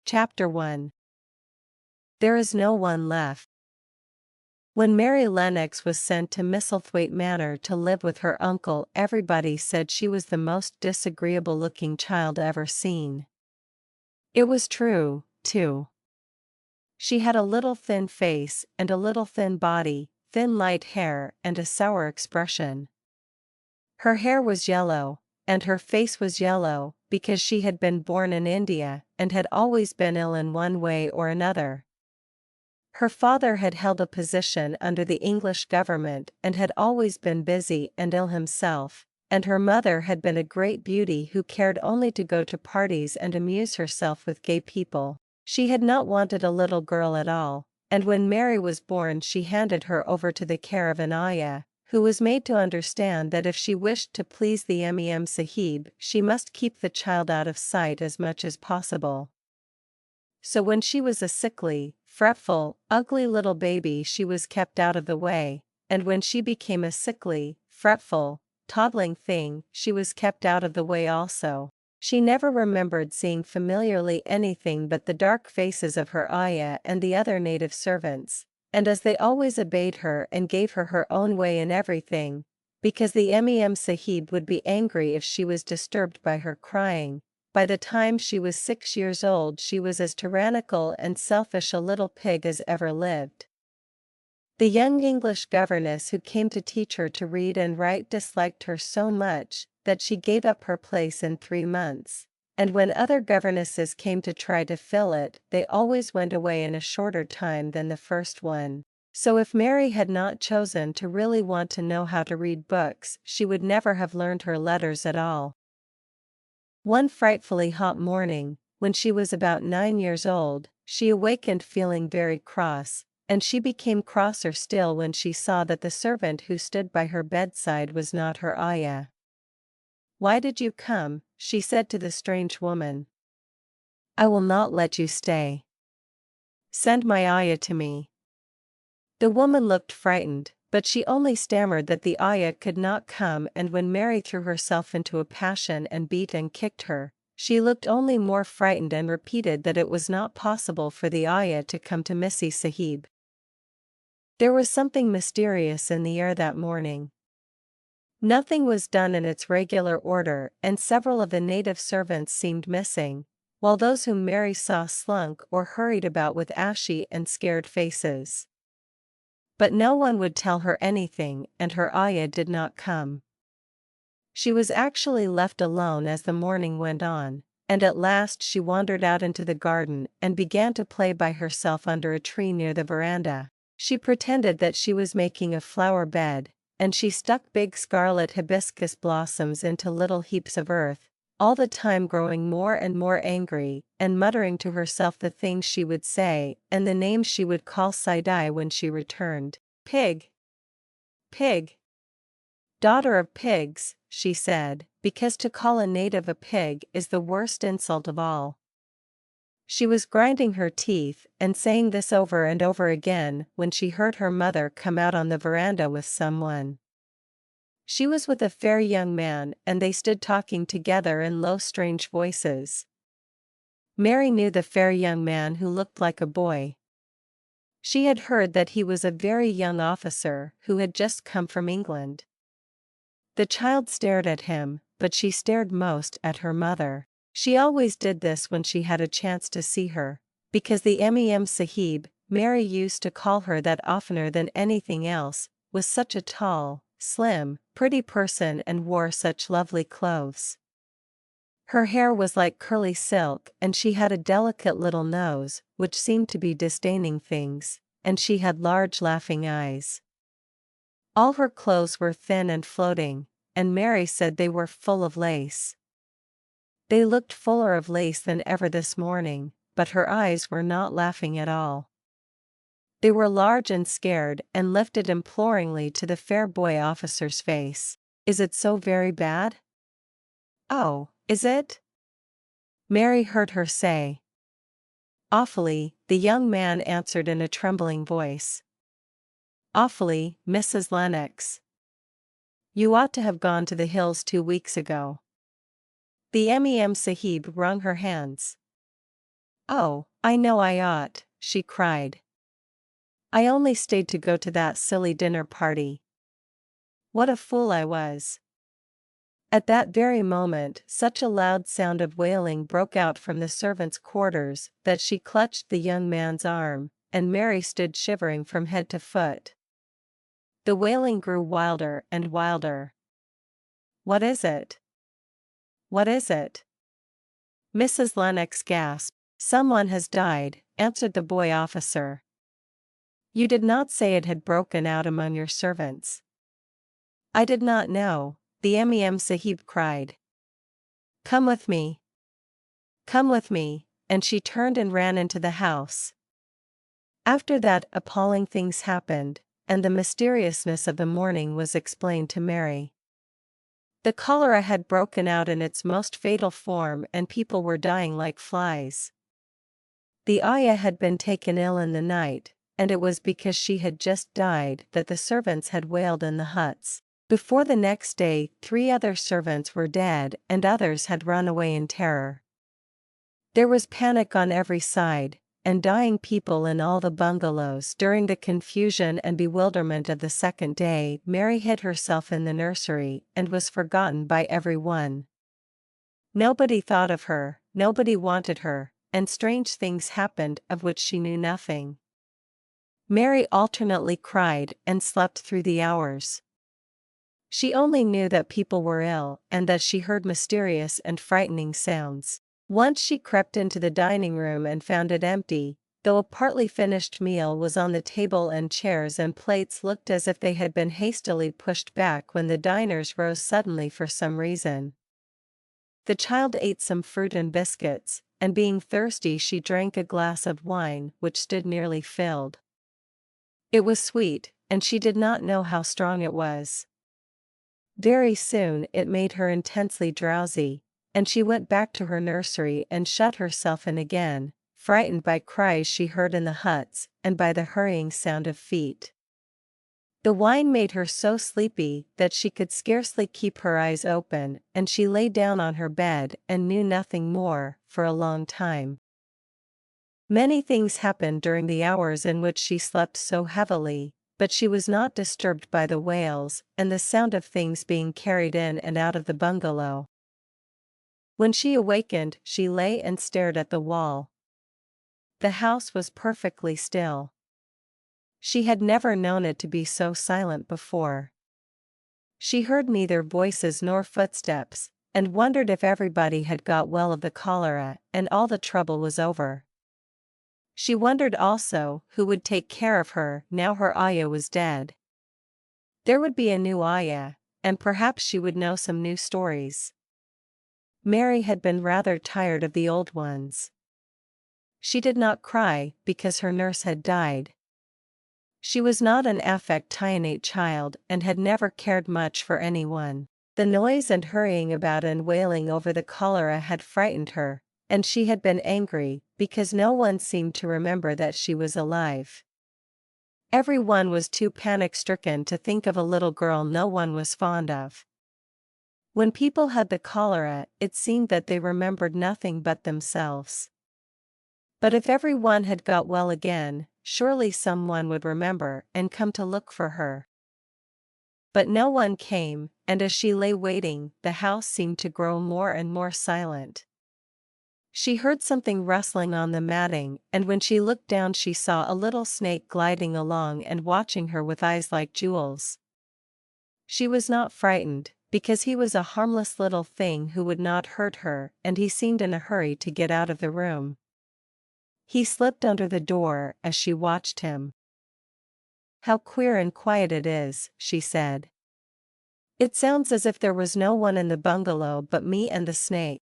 Chapter 1. There is no one left. When Mary Lennox was sent to Misselthwaite Manor to live with her uncle, everybody said she was the most disagreeable-looking child ever seen. It was true, too. She had a little thin face and a little thin body, thin light hair and a sour expression. Her hair was yellow, and her face was yellow, because she had been born in India and had always been ill in one way or another. Her father had held a position under the English government and had always been busy and ill himself, and her mother had been a great beauty who cared only to go to parties and amuse herself with gay people. She had not wanted a little girl at all, and when Mary was born she handed her over to the care of an ayah, who was made to understand that if she wished to please the Imam Sahib she must keep the child out of sight as much as possible. So when she was a sickly, fretful, ugly little baby she was kept out of the way, and when she became a sickly, fretful, toddling thing she was kept out of the way also. She never remembered seeing familiarly anything but the dark faces of her ayah and the other native servants, and as they always obeyed her and gave her her own way in everything, because the Imam Sahib would be angry if she was disturbed by her crying, by the time she was 6 years old she was as tyrannical and selfish a little pig as ever lived. The young English governess who came to teach her to read and write disliked her so much that she gave up her place in 3 months, and when other governesses came to try to fill it they always went away in a shorter time than the first one. So if Mary had not chosen to really want to know how to read books she would never have learned her letters at all. One frightfully hot morning, when she was about 9 years old, she awakened feeling very cross, and she became crosser still when she saw that the servant who stood by her bedside was not her ayah. "Why did you come?" she said to the strange woman. "I will not let you stay. Send my ayah to me." The woman looked frightened, but she only stammered that the ayah could not come, and when Mary threw herself into a passion and beat and kicked her, she looked only more frightened and repeated that it was not possible for the ayah to come to Missie Sahib. There was something mysterious in the air that morning. Nothing was done in its regular order and several of the native servants seemed missing, while those whom Mary saw slunk or hurried about with ashy and scared faces. But no one would tell her anything and her ayah did not come. She was actually left alone as the morning went on, and at last she wandered out into the garden and began to play by herself under a tree near the veranda. She pretended that she was making a flower bed, and she stuck big scarlet hibiscus blossoms into little heaps of earth, all the time growing more and more angry, and muttering to herself the things she would say and the names she would call Sidai when she returned. "Pig! Pig! Daughter of pigs," she said, because to call a native a pig is the worst insult of all. She was grinding her teeth and saying this over and over again when she heard her mother come out on the veranda with someone. She was with a fair young man and they stood talking together in low strange voices. Mary knew the fair young man who looked like a boy. She had heard that he was a very young officer who had just come from England. The child stared at him, but she stared most at her mother. She always did this when she had a chance to see her, because the Imam Sahib, Mary used to call her that oftener than anything else, was such a tall, slim, pretty person and wore such lovely clothes. Her hair was like curly silk and she had a delicate little nose, which seemed to be disdaining things, and she had large laughing eyes. All her clothes were thin and floating, and Mary said they were full of lace. They looked fuller of lace than ever this morning, but her eyes were not laughing at all. They were large and scared and lifted imploringly to the fair boy officer's face. "Is it so very bad?" "Oh, is it?" Mary heard her say. "Awfully," the young man answered in a trembling voice. "Awfully, Mrs. Lennox. You ought to have gone to the hills 2 weeks ago." The Imam Sahib wrung her hands. "Oh, I know I ought," she cried. "I only stayed to go to that silly dinner party. What a fool I was." At that very moment such a loud sound of wailing broke out from the servants' quarters that she clutched the young man's arm, and Mary stood shivering from head to foot. The wailing grew wilder and wilder. "What is it? What is it?" Mrs. Lennox gasped. "Someone has died," answered the boy officer. "You did not say it had broken out among your servants." "I did not know," the Imam Sahib cried. "Come with me. Come with me," and she turned and ran into the house. After that appalling things happened, and the mysteriousness of the morning was explained to Mary. The cholera had broken out in its most fatal form and people were dying like flies. The ayah had been taken ill in the night, and it was because she had just died that the servants had wailed in the huts. Before the next day 3 other servants were dead and others had run away in terror. There was panic on every side, and dying people in all the bungalows. During the confusion and bewilderment of the second day, Mary hid herself in the nursery and was forgotten by everyone. Nobody thought of her, nobody wanted her, and strange things happened of which she knew nothing. Mary alternately cried and slept through the hours. She only knew that people were ill and that she heard mysterious and frightening sounds. Once she crept into the dining room and found it empty, though a partly finished meal was on the table and chairs and plates looked as if they had been hastily pushed back when the diners rose suddenly for some reason. The child ate some fruit and biscuits, and being thirsty she drank a glass of wine which stood nearly filled. It was sweet, and she did not know how strong it was. Very soon it made her intensely drowsy, and she went back to her nursery and shut herself in again, frightened by cries she heard in the huts, and by the hurrying sound of feet. The wine made her so sleepy that she could scarcely keep her eyes open, and she lay down on her bed and knew nothing more, for a long time. Many things happened during the hours in which she slept so heavily, but she was not disturbed by the wails and the sound of things being carried in and out of the bungalow. When she awakened, she lay and stared at the wall. The house was perfectly still. She had never known it to be so silent before. She heard neither voices nor footsteps, and wondered if everybody had got well of the cholera and all the trouble was over. She wondered also who would take care of her now her ayah was dead. There would be a new ayah, and perhaps she would know some new stories. Mary had been rather tired of the old ones. She did not cry because her nurse had died. She was not an affectionate child and had never cared much for anyone. The noise and hurrying about and wailing over the cholera had frightened her, and she had been angry because no one seemed to remember that she was alive. Everyone was too panic-stricken to think of a little girl no one was fond of. When people had the cholera, it seemed that they remembered nothing but themselves. But if everyone had got well again, surely someone would remember and come to look for her. But no one came, and as she lay waiting, the house seemed to grow more and more silent. She heard something rustling on the matting, and when she looked down she saw a little snake gliding along and watching her with eyes like jewels. She was not frightened, because he was a harmless little thing who would not hurt her, and he seemed in a hurry to get out of the room. He slipped under the door as she watched him. "How queer and quiet it is," she said. "It sounds as if there was no one in the bungalow but me and the snake."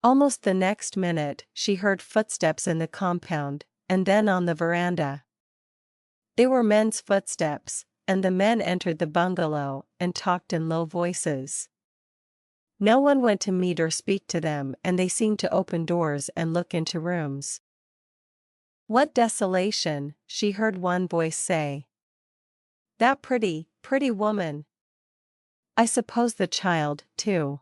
Almost the next minute, she heard footsteps in the compound, and then on the veranda. They were men's footsteps, and the men entered the bungalow and talked in low voices. No one went to meet or speak to them, and they seemed to open doors and look into rooms. "What desolation," she heard one voice say. "That pretty, pretty woman. I suppose the child, too."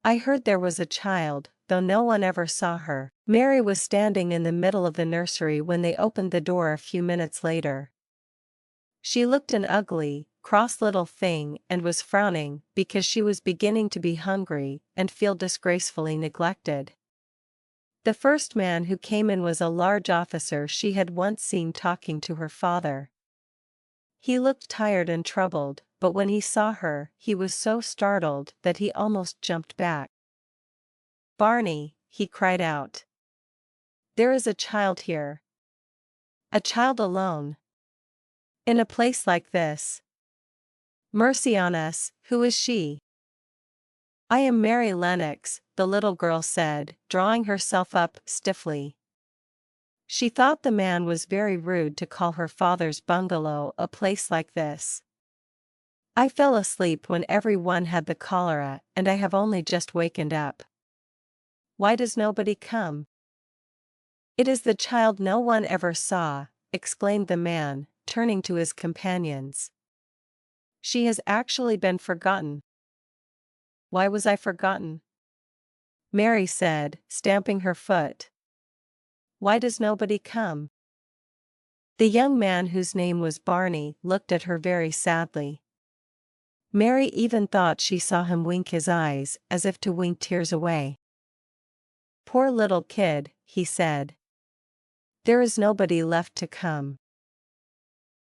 "I heard there was a child, though no one ever saw her. Mary was standing in the middle of the nursery when they opened the door a few minutes later. She looked an ugly, cross little thing and was frowning because she was beginning to be hungry and feel disgracefully neglected. The first man who came in was a large officer she had once seen talking to her father. He looked tired and troubled, but when he saw her, he was so startled that he almost jumped back. "Barney," he cried out. "There is a child here. A child alone. In a place like this. Mercy on us, who is she?" "I am Mary Lennox," the little girl said, drawing herself up stiffly. She thought the man was very rude to call her father's bungalow a place like this. "I fell asleep when every one had the cholera and I have only just wakened up. Why does nobody come?" "It is the child no one ever saw," exclaimed the man, turning to his companions. "She has actually been forgotten." "Why was I forgotten?" Mary said, stamping her foot. "Why does nobody come?" The young man whose name was Barney looked at her very sadly. Mary even thought she saw him wink his eyes as if to wink tears away. "Poor little kid," he said. "There is nobody left to come."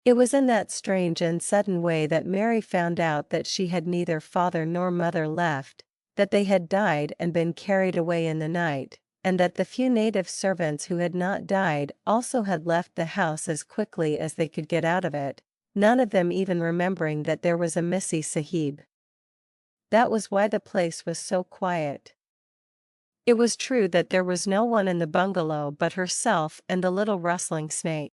It was in that strange and sudden way that Mary found out that she had neither father nor mother left, that they had died and been carried away in the night, and that the few native servants who had not died also had left the house as quickly as they could get out of it, none of them even remembering that there was a Missy Sahib. That was why the place was so quiet. It was true that there was no one in the bungalow but herself and the little rustling snake.